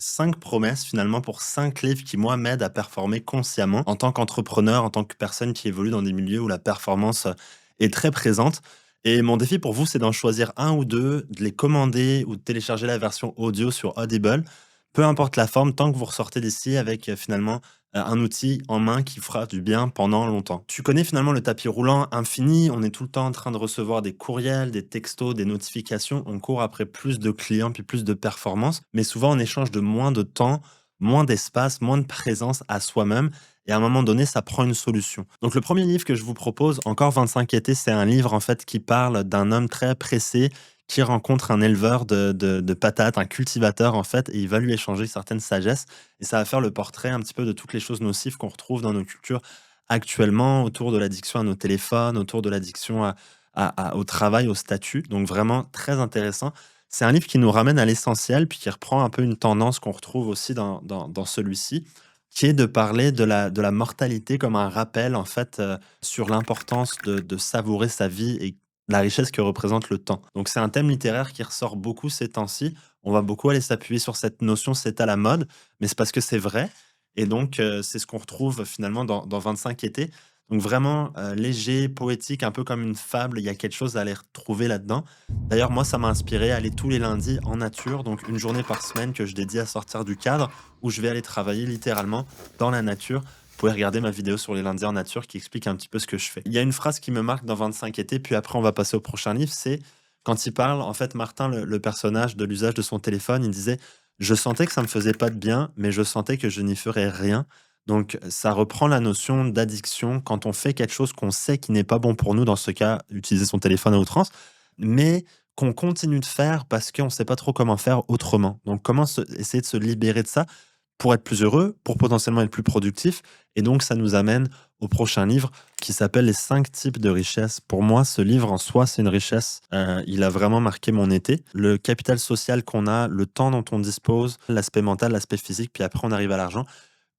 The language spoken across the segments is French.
5 promesses finalement pour 5 livres qui, moi, m'aident à performer consciemment en tant qu'entrepreneur, en tant que personne qui évolue dans des milieux où la performance est très présente. Et mon défi pour vous, c'est d'en choisir un ou 2, de les commander ou de télécharger la version audio sur Audible. Peu importe la forme, tant que vous ressortez d'ici avec finalement un outil en main qui fera du bien pendant longtemps. Tu connais finalement le tapis roulant infini, on est tout le temps en train de recevoir des courriels, des textos, des notifications, on court après plus de clients puis plus de performances, mais souvent en échange de moins de temps, moins d'espace, moins de présence à soi-même. Et à un moment donné, ça prend une solution. Donc le premier livre que je vous propose, encore 25 étés, c'est un livre en fait qui parle d'un homme très pressé qui rencontre un éleveur de patates, un cultivateur en fait, et il va lui échanger certaines sagesses. Et ça va faire le portrait un petit peu de toutes les choses nocives qu'on retrouve dans nos cultures actuellement, autour de l'addiction à nos téléphones, autour de l'addiction au travail, au statut. Donc vraiment très intéressant. C'est un livre qui nous ramène à l'essentiel, puis qui reprend un peu une tendance qu'on retrouve aussi dans celui-ci, qui est de parler de la mortalité comme un rappel en fait sur l'importance de savourer sa vie et la richesse que représente le temps. Donc c'est un thème littéraire qui ressort beaucoup ces temps-ci. On va beaucoup aller s'appuyer sur cette notion, c'est à la mode, mais c'est parce que c'est vrai. Et donc c'est ce qu'on retrouve finalement dans 25 étés. Donc vraiment léger, poétique, un peu comme une fable. Il y a quelque chose à aller retrouver là-dedans. D'ailleurs, moi, ça m'a inspiré à aller tous les lundis en nature, donc une journée par semaine que je dédie à sortir du cadre, où je vais aller travailler littéralement dans la nature. Vous pouvez regarder ma vidéo sur les lundis en nature qui explique un petit peu ce que je fais. Il y a une phrase qui me marque dans 25 étés, puis après on va passer au prochain livre, c'est quand il parle, en fait, Martin, le personnage, de l'usage de son téléphone, il disait: «Je sentais que ça me faisait pas de bien, mais je sentais que je n'y ferais rien». Donc ça reprend la notion d'addiction quand on fait quelque chose qu'on sait qui n'est pas bon pour nous, dans ce cas, utiliser son téléphone à outrance, mais qu'on continue de faire parce qu'on ne sait pas trop comment faire autrement. Donc comment essayer de se libérer de ça pour être plus heureux, pour potentiellement être plus productif. Et donc ça nous amène au prochain livre qui s'appelle Les 5 types de richesse. Pour moi, ce livre en soi, c'est une richesse. Il a vraiment marqué mon été. Le capital social qu'on a, le temps dont on dispose, l'aspect mental, l'aspect physique, puis après on arrive à l'argent.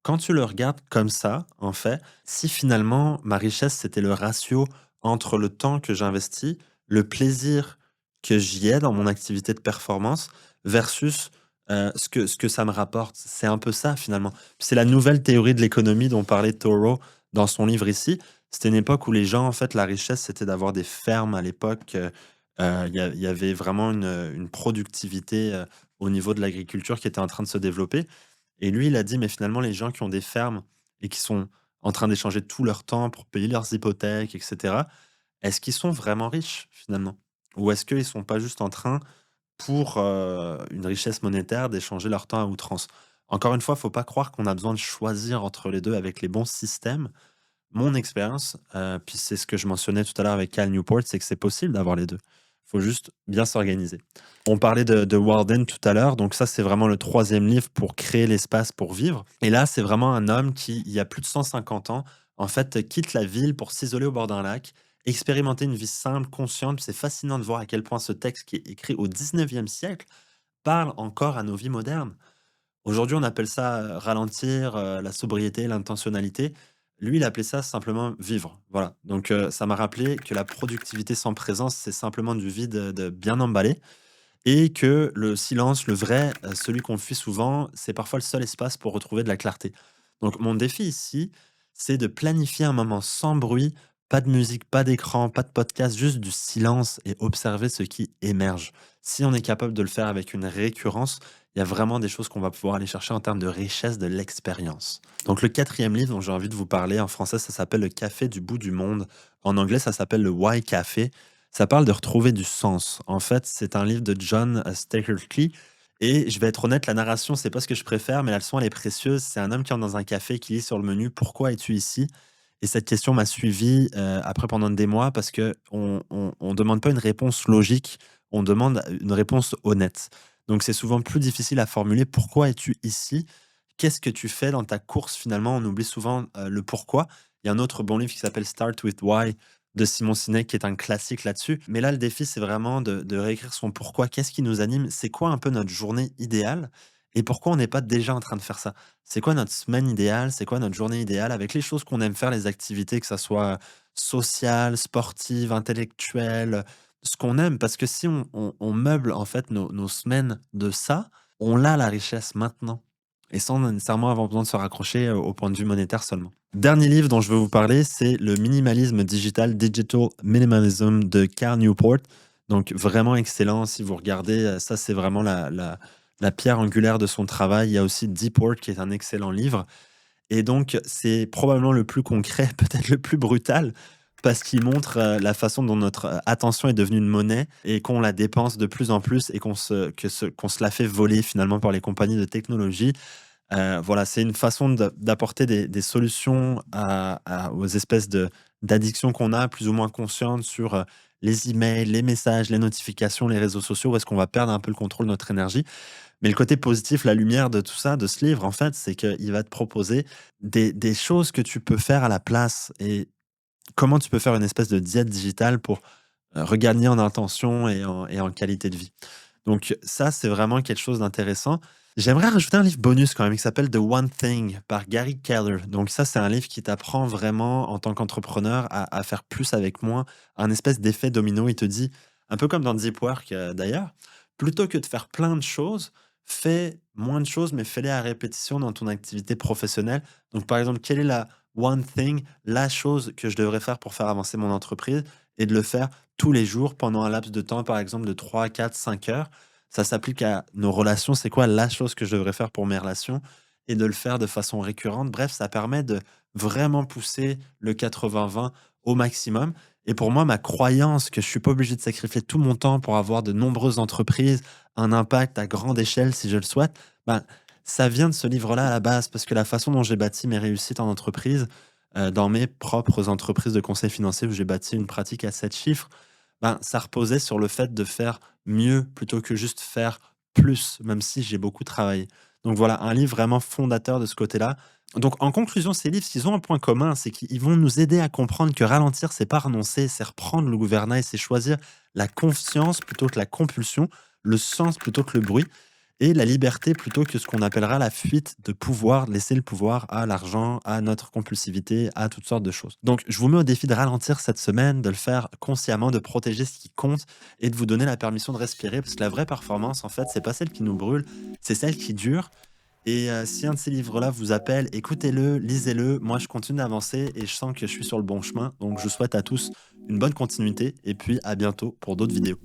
Quand tu le regardes comme ça, en fait, si finalement ma richesse, c'était le ratio entre le temps que j'investis, le plaisir que j'y ai dans mon activité de performance versus ce que ça me rapporte. C'est un peu ça finalement. C'est la nouvelle théorie de l'économie dont parlait Thoreau dans son livre ici. C'était une époque où les gens, en fait, la richesse, c'était d'avoir des fermes à l'époque. Il y avait vraiment une productivité au niveau de l'agriculture qui était en train de se développer. Et lui, il a dit: «Mais finalement, les gens qui ont des fermes et qui sont en train d'échanger tout leur temps pour payer leurs hypothèques et cetera, est-ce qu'ils sont vraiment riches, finalement? Ou est-ce qu'ils sont pas juste en train, pour, une richesse monétaire, d'échanger leur temps à outrance?» Encore une fois, faut pas croire qu'on a besoin de choisir entre les 2 avec les bons systèmes. Mon expérience, puis c'est ce que je mentionnais tout à l'heure avec Cal Newport, c'est que c'est possible d'avoir les 2. Faut juste bien s'organiser. On parlait de Walden tout à l'heure, donc ça, c'est vraiment le troisième livre pour créer l'espace pour vivre. Et là, c'est vraiment un homme qui, il y a plus de 150 ans, en fait, quitte la ville pour s'isoler au bord d'un lac, expérimenter une vie simple, consciente. C'est fascinant de voir à quel point ce texte qui est écrit au 19e siècle parle encore à nos vies modernes. Aujourd'hui, on appelle ça, ralentir, la sobriété, l'intentionnalité. Lui, il appelait ça simplement vivre, voilà. Donc ça m'a rappelé que la productivité sans présence, c'est simplement du vide, bien emballé, et que le silence, le vrai, celui qu'on fuit souvent, c'est parfois le seul espace pour retrouver de la clarté. Donc mon défi ici, c'est de planifier un moment sans bruit, pas de musique, pas d'écran, pas de podcast, juste du silence et observer ce qui émerge. Si on est capable de le faire avec une récurrence, il y a vraiment des choses qu'on va pouvoir aller chercher en termes de richesse de l'expérience. Donc le quatrième livre dont j'ai envie de vous parler, en français, ça s'appelle Le café du bout du monde. En anglais, ça s'appelle le Why Café. Ça parle de retrouver du sens. En fait, c'est un livre de John Steckerly. Et je vais être honnête, la narration, c'est pas ce que je préfère, mais la leçon, elle est précieuse. C'est un homme qui entre dans un café, qui lit sur le menu: «Pourquoi es-tu ici?» Et cette question m'a suivi après pendant des mois, parce que on demande pas une réponse logique, on demande une réponse honnête. Donc c'est souvent plus difficile à formuler: «Pourquoi es-tu ici?» Qu'est-ce que tu fais dans ta course finalement? On oublie souvent le pourquoi. Il y a un autre bon livre qui s'appelle Start with Why de Simon Sinek qui est un classique là-dessus. Mais là, le défi, c'est vraiment de réécrire son pourquoi. Qu'est-ce qui nous anime? C'est quoi un peu notre journée idéale? Et pourquoi on n'est pas déjà en train de faire ça? C'est quoi notre semaine idéale? C'est quoi notre journée idéale avec les choses qu'on aime faire, les activités, que ça soit sociales, sportives, intellectuelles, ce qu'on aime? Parce que si on meuble en fait nos semaines de ça, on a la richesse maintenant et sans nécessairement avoir besoin de se raccrocher, au point de vue monétaire seulement. Dernier livre dont je veux vous parler, c'est Le minimalisme digital, Digital Minimalism de Cal Newport. Donc vraiment excellent si vous regardez, ça c'est vraiment la pierre angulaire de son travail. Il y a aussi Deepwork qui est un excellent livre et donc c'est probablement le plus concret, peut-être le plus brutal parce qu'il montre, la façon dont notre, attention est devenue une monnaie et qu'on la dépense de plus en plus et qu'on se la fait voler finalement par les compagnies de technologie. Voilà, c'est une façon d'apporter des solutions aux espèces d'addictions qu'on a plus ou moins conscientes sur, les emails, les messages, les notifications, les réseaux sociaux, où est-ce qu'on va perdre un peu le contrôle de notre énergie. Mais le côté positif, la lumière de tout ça, de ce livre, en fait, c'est qu'il va te proposer des choses que tu peux faire à la place et comment tu peux faire une espèce de diète digitale pour, regagner en intention et en qualité de vie. Donc ça, c'est vraiment quelque chose d'intéressant. J'aimerais rajouter un livre bonus quand même qui s'appelle The One Thing par Gary Keller. Donc ça, c'est un livre qui t'apprend vraiment en tant qu'entrepreneur à faire plus avec moins, un espèce d'effet domino. Il te dit, un peu comme dans Deep Work d'ailleurs, plutôt que de faire plein de choses, fais moins de choses, mais fais-les à répétition dans ton activité professionnelle. Donc par exemple, quelle est la one thing, la chose que je devrais faire pour faire avancer mon entreprise et de le faire tous les jours pendant un laps de temps, par exemple de 3, 4, 5 heures. Ça s'applique à nos relations. C'est quoi la chose que je devrais faire pour mes relations et de le faire de façon récurrente. Bref, ça permet de vraiment pousser le 80-20 au maximum. Et pour moi, ma croyance que je suis pas obligé de sacrifier tout mon temps pour avoir de nombreuses entreprises, un impact à grande échelle si je le souhaite, ben, ça vient de ce livre-là à la base parce que la façon dont j'ai bâti mes réussites en entreprise, dans mes propres entreprises de conseil financier où j'ai bâti une pratique à 7 chiffres, ben, ça reposait sur le fait de faire mieux plutôt que juste faire plus, même si j'ai beaucoup travaillé. Donc voilà, un livre vraiment fondateur de ce côté-là. Donc en conclusion, ces livres, s'ils ont un point commun, c'est qu'ils vont nous aider à comprendre que ralentir, c'est pas renoncer, c'est reprendre le gouvernail, c'est choisir la confiance plutôt que la compulsion, le sens plutôt que le bruit et la liberté plutôt que ce qu'on appellera la fuite de pouvoir, laisser le pouvoir à l'argent, à notre compulsivité, à toutes sortes de choses. Donc, je vous mets au défi de ralentir cette semaine, de le faire consciemment, de protéger ce qui compte et de vous donner la permission de respirer parce que la vraie performance, en fait, c'est pas celle qui nous brûle, c'est celle qui dure. Et si un de ces livres-là vous appelle, écoutez-le, lisez-le. Moi, je continue d'avancer et je sens que je suis sur le bon chemin. Donc, je vous souhaite à tous une bonne continuité et puis à bientôt pour d'autres vidéos.